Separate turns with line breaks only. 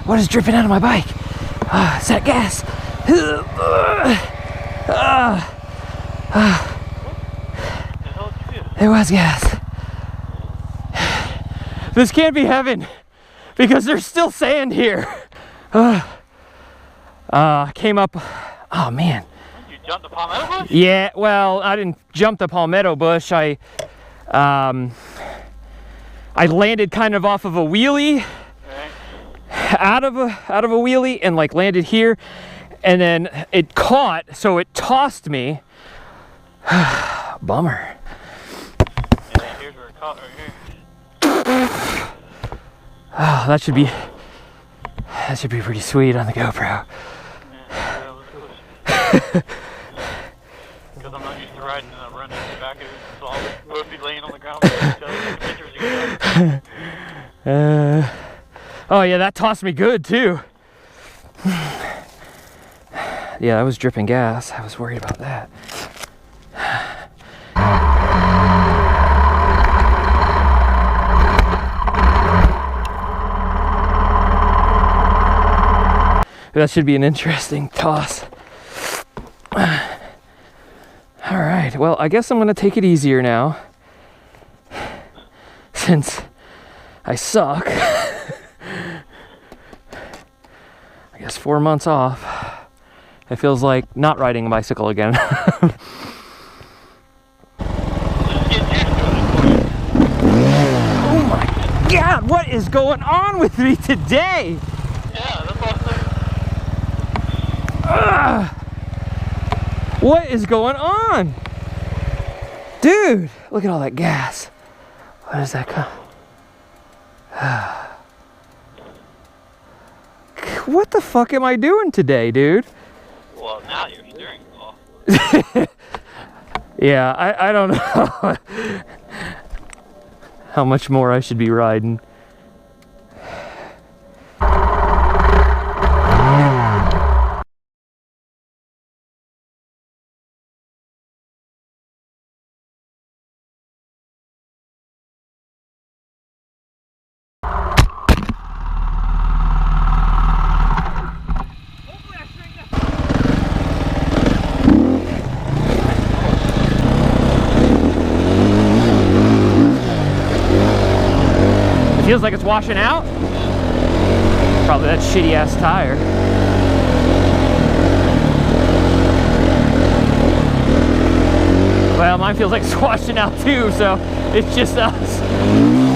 What is dripping out of my bike? Is that gas? It was gas. This can't be heaven because there's still sand here. Came up. Oh man.
You jumped the palmetto bush?
Yeah. Well, I didn't jump the palmetto bush. I landed kind of off of a wheelie. Out of a wheelie and like landed here, and then it caught, so it tossed me. Bummer.
Yeah, here's where it caught right here.
Oh, that should be pretty sweet on the GoPro.
Yeah, that was good. Because I'm not used to riding and I'm running in the back of it, so I'll both be laying on the ground and taking pictures again.
Oh yeah, that tossed me good too. Yeah, I was dripping gas. I was worried about that. That should be an interesting toss. All right, well, I guess I'm gonna take it easier now, since I suck. I guess 4 months off. It feels like not riding a bicycle again. Oh my God, what is going on with me today?
Yeah, that's awesome.
What is going on? Dude, look at all that gas. What does that come? What the fuck am I doing today, dude?
Well, now you're steering off.
Yeah, I don't know how much more I should be riding. Feels like it's washing out. Probably that shitty ass tire. Well, mine feels like it's washing out too, so it's just us.